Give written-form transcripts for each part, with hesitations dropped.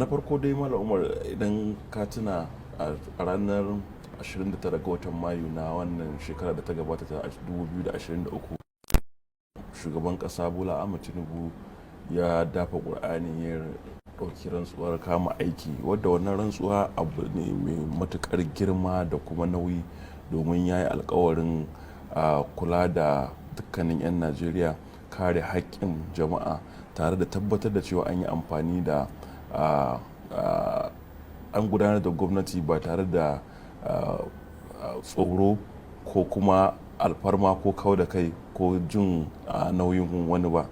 Na farko dai Malam Umar, idan ka tuna a ranar 29 ga watan Mayu na wannan shekara da ta gabata ta 2023, shugaban kasa Bola Ahmed Tinubu ya dafa ƙur'ani ya ɗauki rantsuwar kama aiki, wadda wannan rantsuwa abu ne mai matuƙar girma da kuma nauyi, domin ya yi alkawarin kula da dukkanin 'yan Najeriya, kare haƙƙin jama'a tare da tabbatar da cewa an yi amfani da an gudanar da gwamnati ba tare da tsoro ko kuma alfarma ko kau da kai ko jin nauyin wani ba.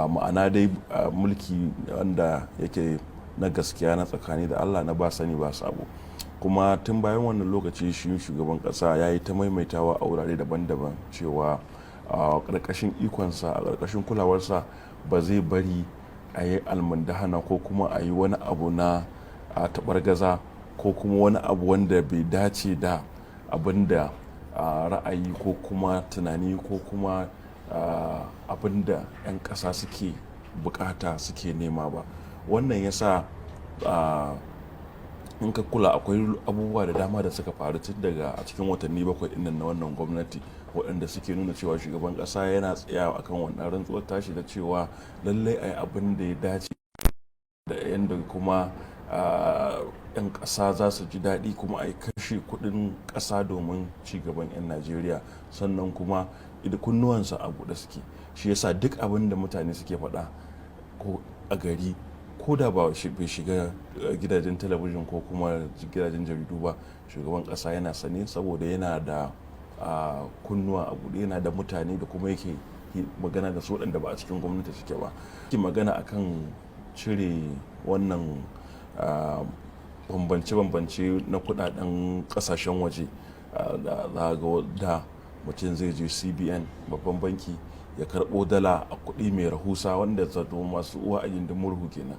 Ma'ana dai mulki wanda yake na gaskiya, na tsakani da Allah, na ba sani ba sabo. Kuma tun bayan wannan lokaci shi shugaban kasa ya yi ta maimaitawa a wurare daban-daban cewa a ƙarƙashin ikonsa, a ƙarƙashin kulawarsa, ba zai bari a yi almundahana ko kuma a yi wani abu na taɓargaza ko kuma wani abu wanda bai dace da abin da ra'ayi ko kuma tunani ko kuma abin da 'yan ƙasa suke bukata, suke nema ba. Wannan ya sa in ka kula, akwai abubuwa da dama da suka faru tun daga a cikin watanni 7 ɗinnan na wannan gwamnati, waɗanda suke nuna cewa shugaban ƙasa yana tsayawa akan wannan rantsuwar tashi da cewa lallai a yi abin da ya dace da yadda kuma 'yan ƙasa za su ji daɗi, kuma a yi kashe kuɗin ƙasa domin cigaban 'yan Najeriya. Sannan kuma kunnuwansa a buɗe suke, shi yasa duk abin da mutane suke faɗa ko a gari, ko da ba bai shiga gidajen talabijin ko kuma gidajen jaridu ba, shugaban ƙasa yana sane, saboda yana da kunnuwa a buɗe, yana da mutane da kuma yake magana da su waɗanda ba a cikin gwamnati suke ba. Yake magana akan cire wannan bambance-bambance na kudaden kasashen waje. Da mutum zai je CBN, babban banki, ya karɓo dala a kuɗi mai rahusa, wanda zato masu uwa a gindin murhu kenan,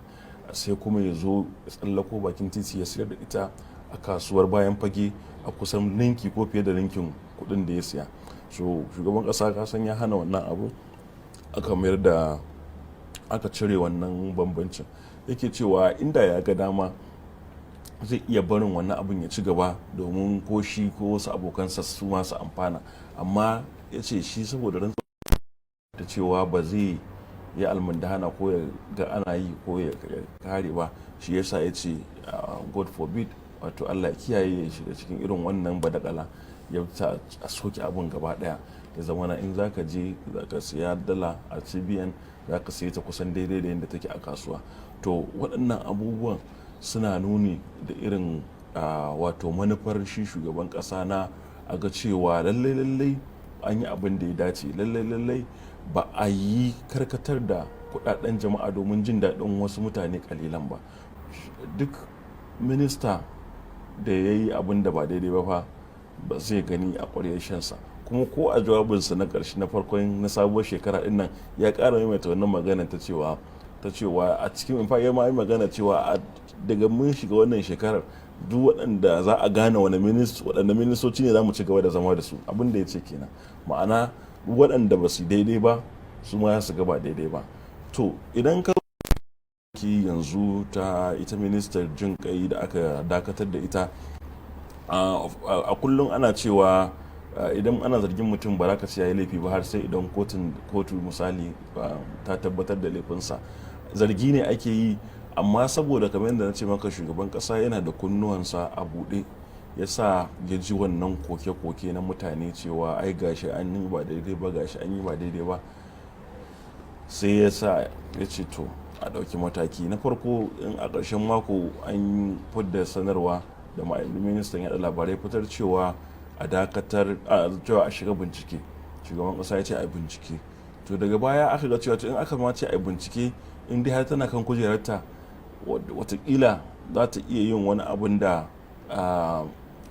sai kuma ya zo ya tsallako bakin titi ya sayar da ita a kasuwar bayan fage a kusan ninki ko fiye da ninkin kuɗin da ya siya. So shugaban ƙasa kasan ya hana wannan abu, aka cire wannan bambancin. Yake cewa inda ya ga dama zai iya barin wannan abin ya ci gaba, domin ko shi ko wasu abokansa su masu amfana, amma ya ce shi saboda rantsuwa da cewa ba zai yi almundahana ko ya ga ana yi ko ya kare ba, shi yasa ya ce God forbid, wato Allah kiyaye ya shiga cikin irin wannan badakala, ya a soke abin gaba daya. Ya zama na in zaka je zaka siya dala a CBN, zaka siya ta kusan daidai da yadda take a kasuwa. To waɗannan abubuwan suna nuni da irin wato manufar shi shugaban ƙasa na a ga cewa lallai an yi abin da ya dace, lallai ba a yi karkatar da kudaden jama'a domin jin daɗin wasu mutane kalilan ba. Duk minista da ya yi abin da ba daidai ba fa, ba zai gani a ƙwaryar shansa. Kuma ko a jawabinsa na ƙarshe na farkon na sabuwar shekara ɗin nan, ya ƙara maimaita wannan magana ta cewa a cikin ya ma yi magana cewa daga mun shiga wannan shekarar, duk waɗanda za a gane waɗanda ministoci ne za mu ci gaba da zama da su, abin da ya ce kenan. Ma'ana waɗanda ba su daidai ba su ma su gaba daidai ba. To idan ka yanzu ta ita ministar jin kai da aka dakatar da ita, a kullum ana cewa idan ana zargin mutum ba za ka ce ya yi laifi ba har sai idan kotu misali ta tabbatar da laifinsa. Zargi ne ake yi, amma saboda kamar yadda na ce maka, shugaban kasa yana da kunnuwansa a buɗe, ya sa ya ji wannan koke-koke na mutane cewa ai gashi an yi ba daidai ba, gashi an yi ba daidai ba, sai ya sa ya ce to a ɗauki mataki. Na farko, in a ƙarshen mako an fidda sanarwa da ministan yaɗa labarai fitar cewa a dakatar, cewa a shiga bincike. Shugaban kasa ya ce a yi bincike. To daga baya aka ga cewa in aka ma ce a yi bincike, in dai har tana kan kujerarta, watakila za ta iya yin wani abun da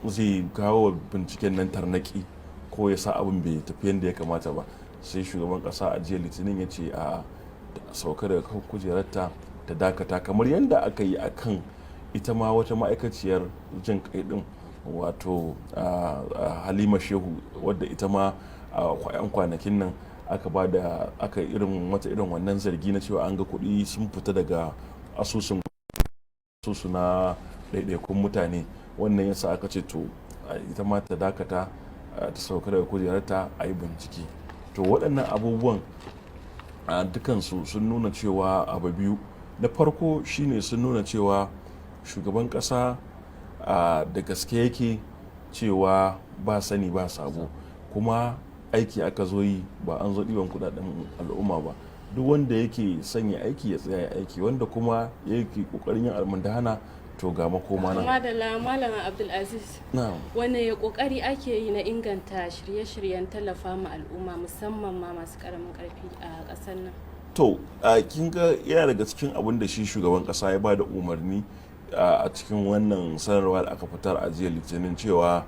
zai kawo binciken nan tarnaki, ko ya sa abin bai tafi yadda ya kamata ba. Sai shugaban kasa a jiya litinin ya ce a sauka daga kan kujerarta, ta dakata, kamar yadda aka yi a kan ita ma wata ma'aikaciyar jin kai din, wato Halima Shehu, wadda ita ma a 'yan kwanakin nan aka irin wannan zargi na cewa an ga kuɗi sun fita daga asusun su na ɗaiɗaikun mutane. Wannan yasa aka ce to ita ma ta dakata, ta sauka daga kujerarta a yi bincike. To waɗannan abubuwan dukansu sun nuna cewa abu biyu. Na farko shine sun nuna cewa shugaban ƙasa da gaske yake cewa ba sani ba sabo, kuma aiki aka zo yi, ba an zo ɗiban kudaden al'umma ba. Duk wanda yake sanya aiki ya tsaya aiki, wanda kuma yake kokarin yin almundahana to ga makoma nan. Madalla Malam Abdulaziz, wane kokari ake yi na inganta shirye-shiryen tallafa ma al'umma musamman ma masu karamin karfi a ƙasar nan? To kin ga yana daga cikin abin da shi shugaban ƙasa ya ba da umarni a cikin wannan sanarwa da aka fitar a jiya Litinin, cewa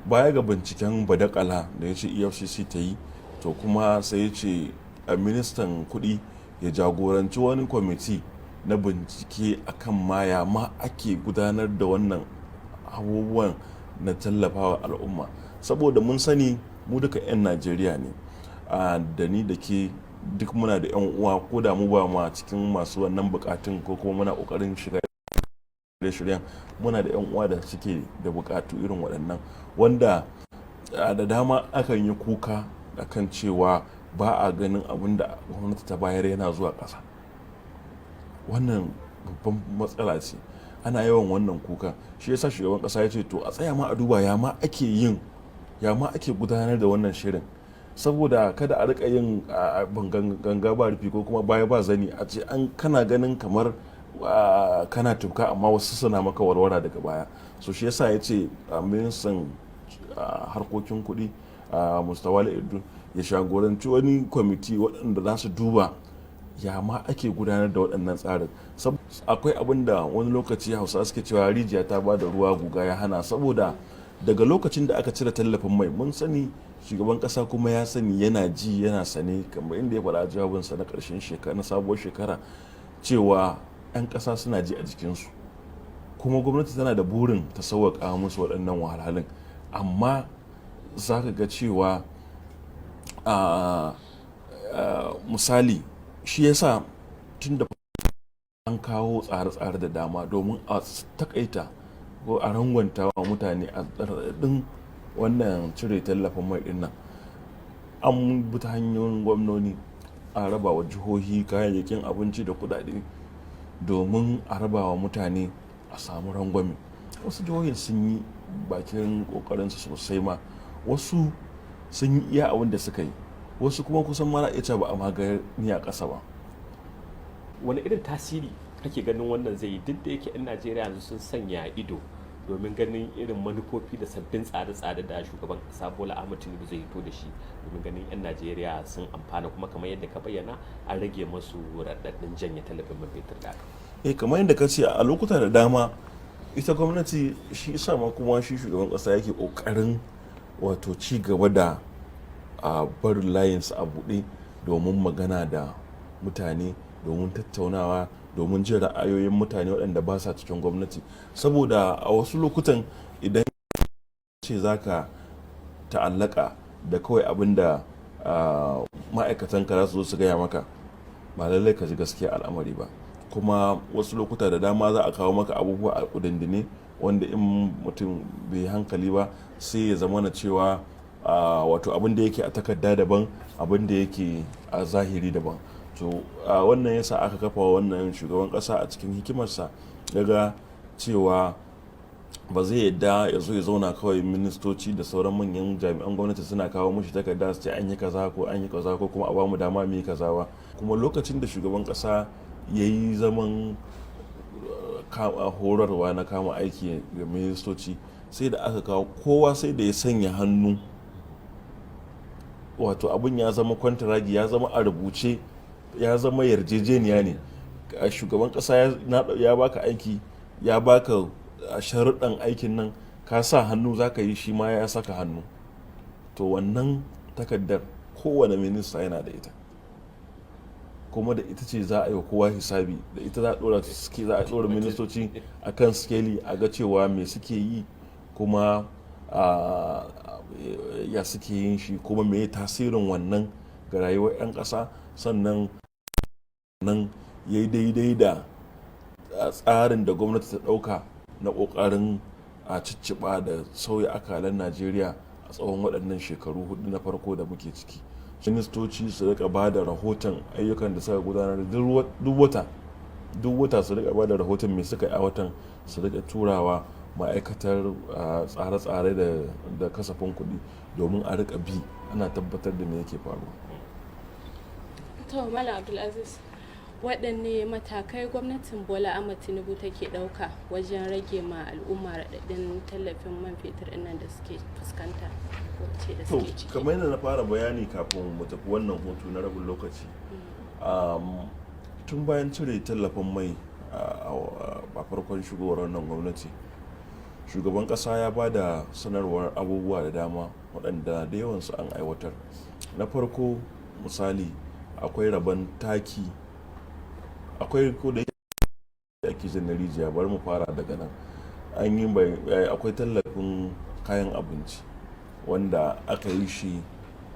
baya ga binciken badakala da ya ce EFCC ta yi, to kuma sai ya ce ministan kuɗi ya jagoranci wani kwamiti na bincike akan maya ma ake gudanar da wannan abubuwan na tallafawa al'umma. Saboda mun sani mu duka 'yan Najeriya ne, da ni da ke duk muna da 'yan uwa, ko da mu ba ma cikin masu wannan bukatun ko kuma muna kokarin shiga shirye-shiryen, muna da 'yan uwa da suke da bukatu irin waɗannan, wanda da dama akan yi kuka akan cewa ba a ganin abin da gwamnati ta bayar yana zuwa ƙasa. Wannan babban matsala ce, ana yawan wannan kuka. Shi yasa shugaban ƙasa ya ce to a tsaya ma a duba ya ma ake gudanar da wannan shirin, saboda kada a rika yin ganga ba rufi ko kuma baya ba zani, a ce kana ganin kamar kana tuka amma wasu suna maka warwara daga baya. So shi yasa ya ce ministan harkokin kuɗi Mustawale Edu ya shagoranci wani kwamiti waɗanda za su duba ya ma ake gudanar da waɗannan tsarin. Akwai abin da wani lokaci Hausa suke cewa rijiya ta ba da ruwa guga ya hana, saboda daga lokacin da aka cire tallafin mai mun sani, shugaban ƙasa kuma ya sani, yana ji yana sane, kamar inda ya faɗa jawabinsa na ƙarshen shekara na sabuwar shekara, cewa 'yan ƙasa suna ji a jikinsu, kuma gwamnati tana da burin ta sauwaƙa musu waɗannan wahalhalun. Amma za ka ga cewa misali, shi yasa tun da an kawo tsare-tsare da dama domin a takaita ko a rangwanta wa mutane a ɗin wannan cire tallafin mai ɗin nan. An bi ta hanyoyin gwamnoni a raba wa jihohi kayayyakin abinci da kuɗaɗe domin a raba wa mutane a samu rangwame. Wasu jihohin sun yi bakin ƙoƙarinsu sosai ma, wasu sun yi iya abin da suka yi, wasu kuma kusan mara ita ba a magani a ƙasa ba. Wani irin tasiri kake ganin wannan zai yi, duk da yake 'yan Najeriya yanzu sun sanya ido domin ganin irin manufofi da sabbin tsare-tsare da shugaban ƙasa Bola Ahmed Tinubu zai hito da shi, domin ganin 'yan Najeriya sun amfana, kuma kamar yadda ka bayyana an rage masu raɗaɗin janye tallafin man fetur da aka. Kamar yadda ka ce, a lokuta da dama ita gwamnati, shi isa ma kuma shi shugaban ƙasa yake ƙoƙarin wato ci gaba da barin layinsa a buɗe domin magana da mutane, domin tattaunawa, domin jin ra'ayoyin mutane waɗanda ba sa cikin gwamnati. Saboda a wasu lokutan idan ce za ka ta'allaka da kawai abin da ma'aikatanka za su zo su gaya maka, ba lallai ka ji gaskiya al'amari ba. Kuma wasu lokuta da dama za a kawo maka abubuwa a kudindine wanda in mutum bai hankali ba sai ya zama na cewa wato abin da yake a takarda daban, abin da yake a zahiri daban. To wannan yasa aka kafa wannan shugaban kasa a cikin hikimarsa daga cewa ba zai yadda ya zo ya zauna kawai ministoci da sauran manyan jami'an gwamnati suna kawo mashi takarda su ce an yi kaza ko kuma a bamu dama mu yi kaza ba. Kuma lokacin da shugaban kasa ya yi zaman horarwa na kama aiki ga ministoci, sai da aka kawo kowa sai da ya sanya hannu, wato abin ya zama kwantaragi, ya zama a rubuce, ya zama yarjejeniya ne. Shugaban kasa ya baka aiki, ya baka sharuɗan aikin nan, ka sa hannu za ka yi, shi ma ya saka hannu. To wannan takardar kowane minista yana da ita, kuma da ita ce za a yi wa kowa hisabi, da ita za a ɗora ministoci a kan skeli a ga cewa me suke yi, kuma ya suke yin shi, kuma me tasirin wannan ga rayuwar 'yan ƙasa. Sannan nan ya yi daidai da tsarin da gwamnati ta ɗauka na ƙoƙarin a cicciɓa da sauya akalan Najeriya a tsawon waɗannan shekaru hudu na farko da muke ciki. Ministoci su rika ba da rahoton ayyukan da suka gudanar duk wata su rika ba da rahoton me suka yi a watan, su rika turawa ma'aikatar tsare-tsare da kasafin kuɗi domin a rika bi ana tabbatar da me yake faruwa. To Malam Abdulaziz, waɗanne matakai gwamnatin Bola Ahmed Tinubu take ɗauka wajen rage ma al'umma raɗaɗin tallafin man fetur ɗinnan da suke fuskanta ko ce da suke ciki? Kamar yadda na fara bayani kafin mu tafi wannan hutu na rabin lokaci, tun bayan cire tallafin mai a farkon shigowar wannan gwamnati, shugaban ƙasa ya ba da sanarwar abubuwa da dama waɗanda da yawansu an aiwatar. Na farko misali, akwai rabon taki, akwai ko da ake jin na rijiya, bari mu fara daga nan. Akwai tallafin kayan abinci wanda aka yi shi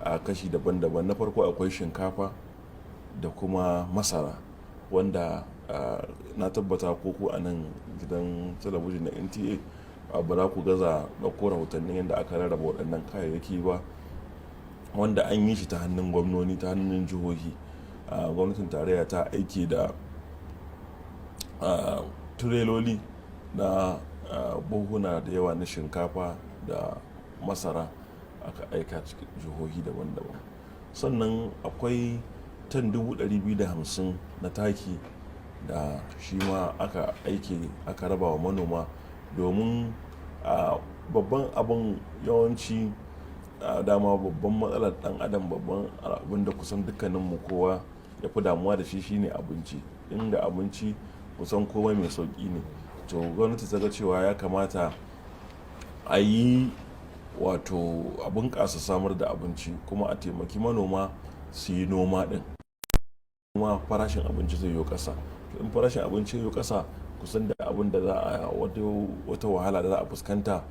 a kashi daban-daban. Na farko akwai shinkafa da kuma masara, wanda na tabbata ko a nan gidan talabijin na NTA ba za ku gaza ɗauko rahotannin yadda aka rarraba waɗannan kayayyaki ba, wanda an yi shi ta hannun gwamnoni, ta hannun jihohi. Gwamnatin tarayya ta aiki da tureloli na buhuna da yawa na shinkafa da masara aka aika cikin jihohi daban-daban. Sannan akwai tan 250,000 na taki da shi ma aka raba wa manoma, domin babban abin yawanci dama babban matsalar dan adam, babban abin da kusan dukkaninmu kowa ya fi damuwa da shi shine abinci. Inda abinci kusan komai mai sauki ne. To gwamnati ta ga cewa ya kamata a yi a bunƙasa samar da abinci kuma a taimaki manoma su yi noma ɗin, kuma farashin abinci zai yi ƙasa. In farashin abinci ya yi ƙasa, kusan da abin da za a wata wahala da za a fuskanta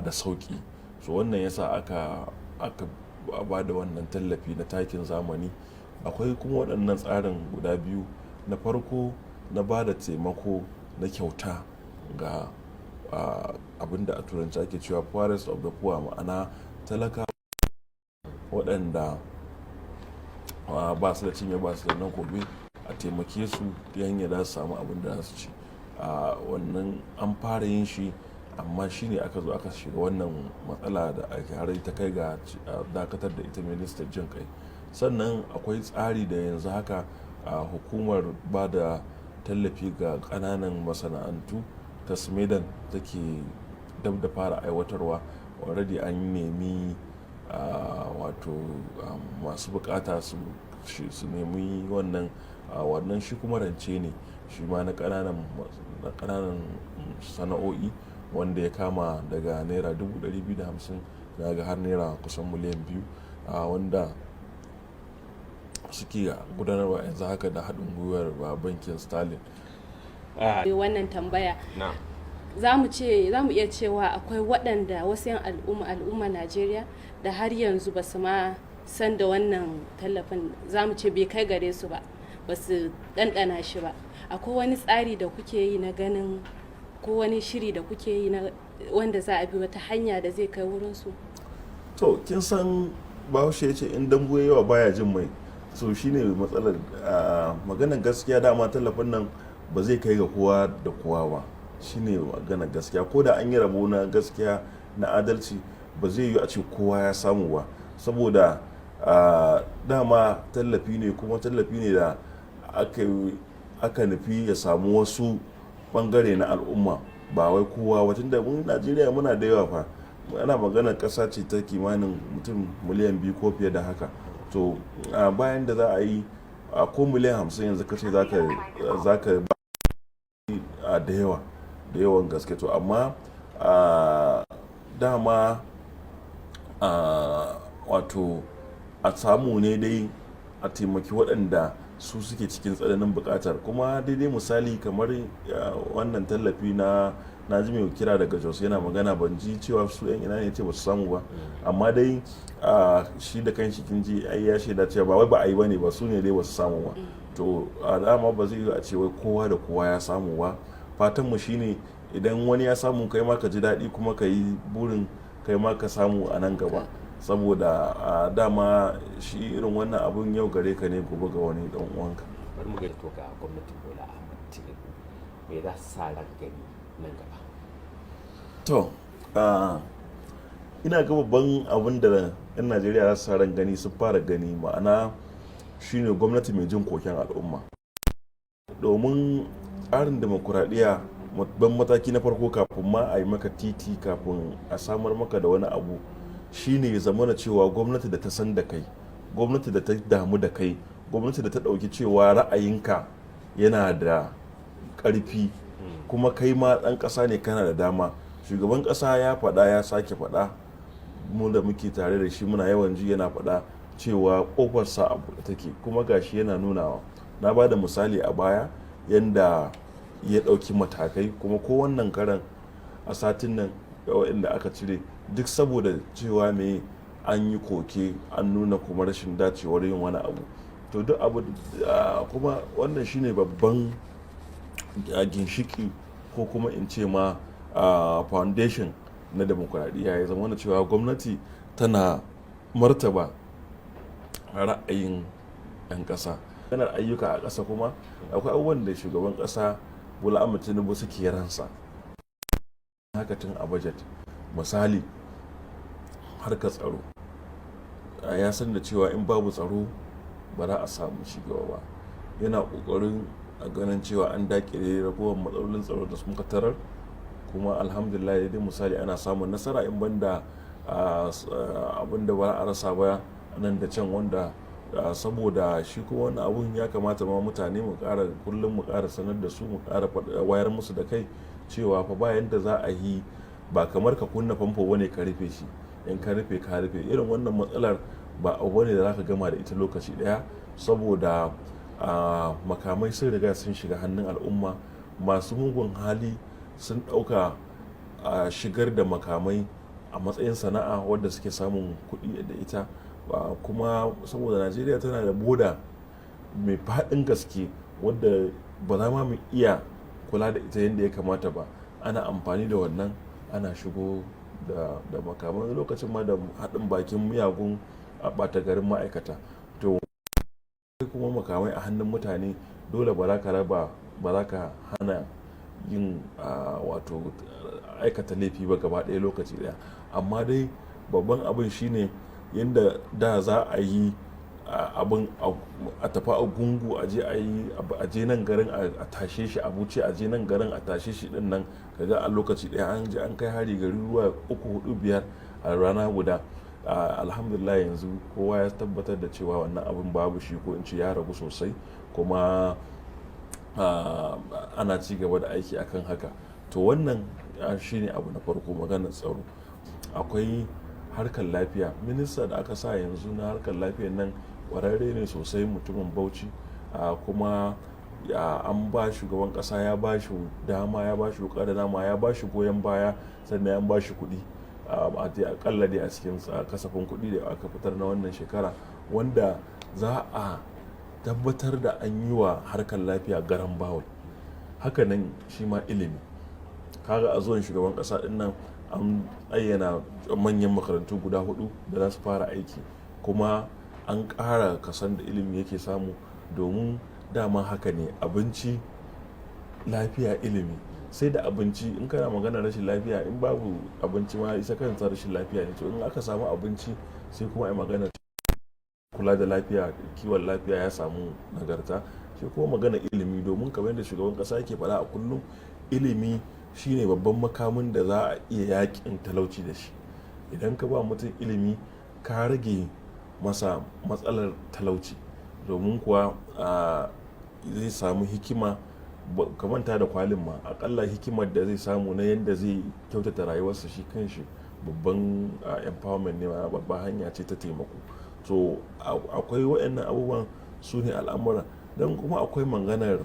da sauki. So wannan yasa aka ba da wannan tallafi na takin zamani. Akwai kuma waɗannan tsarin guda biyu. Na farko na ba da taimako na kyauta ga abin da a turanci ake cewa poorest of the poor, ma'ana talakawa waɗanda ba su da cinye ba su da nan gobe, a taimake su ta hanyar za su samu abin da za su ci. Wannan an fara yin shi, amma shi ne aka zo aka shiga wannan matsala da har ta kai ga dakatar da ita ministan jin kai. Sannan akwai tsari da yanzu haka hukumar ba da tallafi ga ƙananan masana'antu ta smedan take dab da fara aiwatarwa. Already an nemi masu bukata su nemi wannan shi kuma rance ne shi ma na ƙananan sana'o'i, wanda ya kama daga naira 250,000 daga har naira kusan miliyan 2, wanda suke gudanarwa yanzu haka da haɗin gwiwar bankin Sterling. Wannan tambaya za mu iya cewa akwai waɗanda wasu 'yan al'umma Najeriya da har yanzu ba su ma san da wannan tallafin, za mu ce bai kai gare su ba su ɗanɗana shi ba. Akwai wani tsari da kuke yi na ganin ko wani shiri da kuke yi na wanda za a bi wata hanya da zai kai wurinsu? To kin san Bahaushe ya ce in dambu yawa baya jin mai, so shine matsalar. Maganar gaskiya, dama tallafin nan ba zai kai ga kowa da kowa ba, shine maganar gaskiya. Ko da an yi rabo na gaskiya na adalci, ba zai yi a ce kowa ya samu ba, saboda dama tallafi ne, kuma tallafi ne da aka nufi ya samu wasu bangare na al'umma, ba wai kowa. Watan da mun Najeriya muna da yawa fa, ana magana ƙasa ce ta kimanin mutum miliyan 2 ko fiye da haka. To bayan da za a yi ko miliyan 50 yanzu kace za ka ba da yawan gaske. To amma dama a samu ne dai a taimaki waɗanda su suke cikin tsananin buƙatar. Kuma daidai misali kamar wannan tallafi na ji mai kira daga Jos yana magana, ban ji cewa su yan ina ne ce ba su samu ba, amma dai shi da kan shi kin ji ai ya shaida cewa ba wai ba a yi bane ba, su ne dai ba su samu ba. to a dama ba zai yi a ce wai kowa da kowa ya samu ba. Fatan mu shine idan wani ya samu kai ma ka ji daɗi kuma ka yi burin kai ma ka samu a nan gaba, saboda a dama shi irin wannan abun yau gare ka ne gobe ga wani dan uwanka. Bari mu ga to ga gwamnatin Bola Ahmed Tinubu me za su sa ran gani nan gaba. To ina ga babban abin da 'yan Najeriya za su sa ran gani sun fara gani, ma'ana shine gwamnati mai jin koken al'umma. Domin tsarin demokuraɗiyya babban mataki na farko kafin ma a yi maka titi, kafin a samar maka da wani abu, shine ya zamana cewa gwamnati da ta san da kai, gwamnati da ta damu da kai, gwamnati da ta ɗauki cewa ra'ayinka yana da ƙarfi kuma kai ma ɗan ƙasa ne kana da dama. Shugaban ƙasa ya faɗa ya sake faɗa, mu da muke tare da shi muna yawan ji yana faɗa cewa ƙofarsa a buɗe take, kuma gashi yana nunawa. Na ba da misali a baya yanda ya ɗauki matakai, kuma ko wannan karan a satin nan waɗanda aka cire duk saboda cewa me an yi koke, an nuna kuma rashin dacewar yin wani abu. To duk abu kuma wannan shine babban ginshiki ko kuma in ce ma foundation na demokuraɗiyya, ya zama da cewa gwamnati tana martaba ra'ayin 'yan ƙasa. Ganar ayyuka a ƙasa kuma akwai abubuwan da shugaban ƙasa Bola Ahmed Tinubu suke ransa haka tun a budget. Misali harkar tsaro, ya san da cewa in babu tsaro ba za a samu cigaba ba. Yana ƙoƙarin a ganin cewa an daƙile ragowar matsalolin tsaro da muka tarar, kuma alhamdulillah dai misali ana samun nasara in banda abin da ba a rasa ba nan da can, wanda saboda shi kuma wani abun ya kamata ma mutane mu ƙara kullum mu ƙara sanar da su, mu ƙara wayar musu da kai cewa fa ba yanda za a yi, ba kamar ka kunna famfo bane ka rufe shi, in ka rufe ka rufe. Irin wannan matsalar ba abu ne da za ka gama da ita lokaci ɗaya, saboda makamai sun riga sun shiga hannun al'umma. Masu mugun hali sun ɗauka shigar da makamai a matsayin sana'a wadda suke samun kuɗi da ita, kuma saboda Najeriya tana da boda mai faɗin gaske wadda ba za ma mu iya kula da ita yadda ya kamata ba. Ana amfani da wannan, ana shigo da makamai lokacin ma da haɗin bakin miyagun ɓata garin ma'aikata. To kuma makamai a hannun mutane dole ba za ka raba, ba za ka hana yin wato aikata laifi ba gaba ɗaya lokaci ɗaya. Amma dai babban abin shine yadda da za a yi abin a tafi a gungu, a je nan garin a tashe shi, a buce a je nan garin a tashe shi din nan, kaga a lokaci ɗaya an je an kai hari gari ruwa 3, 4, 5 a rana guda. Alhamdulillah yanzu kowa ya tabbatar da cewa wannan abin babu shi, ko in ce ya ragu sosai, kuma ana ci gaba da aiki akan haka. To wannan shine abu na farko, maganar tsaro. Akwai harkar lafiya, minista da aka sa yanzu na harkar lafiyar nan ƙwararre ne sosai, mutumin Bauchi, kuma an ba shugaban ƙasa ya ba shi dama, ya ba shi wuƙa da nama, ya ba shi goyon baya, sannan ya ba shi kuɗi akalla dai a cikin kasafin kuɗi da aka fitar na wannan shekara, wanda za a tabbatar da an yi wa harkar lafiya garan bawul. Hakanan shi ma ilimi, kaga a zuwan shugaban ƙasa ɗin nan an ayyana manyan makarantu guda 4 da za su fara aiki, kuma an ƙara kasan da ilimi yake samu, domin dama haka ne, abinci, lafiya, ilimi. Sai da abinci, in kana magana rashin lafiya, in babu abinci ma isa kansa rashin lafiya ne. To in aka samu abinci sai kuma ai magana kula da lafiya, kiwon lafiya ya samu nagarta. Sai kuma magana ilimi, domin kamar yadda shugaban ƙasa yake faɗa a kullum, ilimi shine babban makamin da za a iya yakin talauci da shi. Idan ka ba mutum ilimi ka rage masa matsalar talauci, domin kuwa zai samu hikima, kamanta da kwalin ma, akalla hikimar da zai samu na yadda zai kyautata rayuwarsa shi kanshi babban empowerment ne, babban hanya ce ta taimako. To akwai waɗannan abubuwan su ne al'amura. Don kuma akwai maganar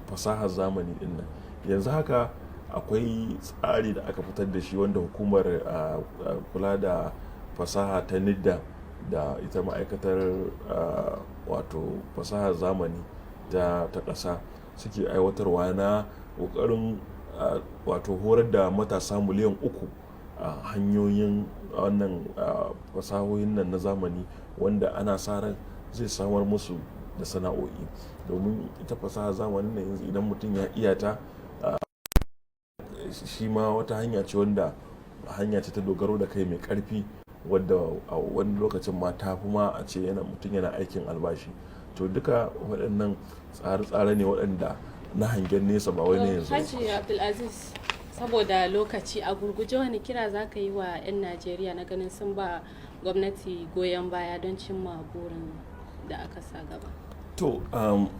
fasahar zamani din nan. Yanzu haka akwai tsari da aka fitar da shi, wanda hukumar kula da fasaha ta NIDA da ita ma'aikatar wato fasahar zamani ta ƙasa suke aiwatarwa na ƙoƙarin wato horar da matasa miliyan 3 a hanyoyin wannan fasahohin nan na zamani, wanda ana sa ran zai samar musu da sana'o'i. Domin ita fasahar zamanin nan yanzu idan mutum ya iya ta, shi ma wata hanya ce ta dogaro da kai mai ƙarfi, wadda a wani lokacin ma ta fi ma a ce mutum yana aikin albashi. To duka waɗannan tsare-tsare ne waɗanda na hangen nesa ba wai na yanzu. Haji Abdulaziz, saboda lokaci, a gurguje wani kira za ka yi wa 'yan Najeriya na ganin sun ba gwamnati goyon baya don cimma burin da aka sa gaba? To,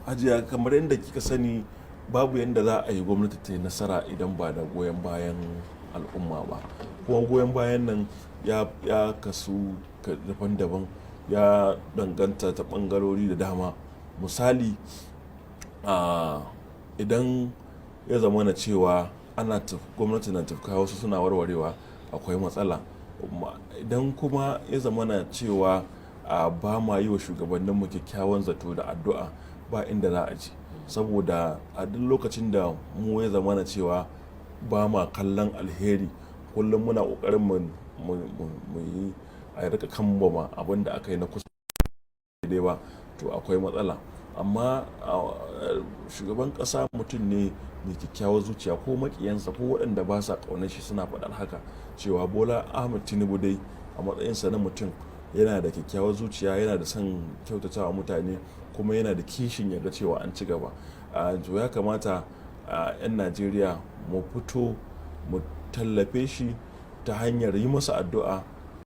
Hajiya, kamar yadda kika sani, babu yadda za a yi gwamnati ta yi nasara idan ba da goyon bayan al'umma ba. Kuma goyon bayan nan ya kasu daban-daban, ya danganta ta ɓangarori da dama. Misali, idan ya zama na cewa gwamnati na tafka wasu suna warwarewa, akwai matsala. Idan kuma ya zama na cewa ba ma yi wa shugabanninmu kyakkyawan zato da addu'a, ba inda za a ji. Saboda a duk lokacin da mu ya zama na cewa ba ma kallon alheri, kullum muna ƙoƙarin mu yi a rika kambama abin da aka yi na kusa daidai ba, to akwai matsala. Amma shugaban ƙasa mutum ne mai kyakkyawar zuciya, ko maƙiyansa ko waɗanda ba sa ƙaunar shi suna faɗar haka, cewa Bola Ahmed Tinubu dai a matsayinsa na mutum yana da kyakkyawar zuciya, yana da son kyautatawa mutane, kuma yana da kishin ya ga cewa an ci gaba. To ya kamata 'yan Najeriya mu fito mu tallafe shi ta hanyar yi masa addu'a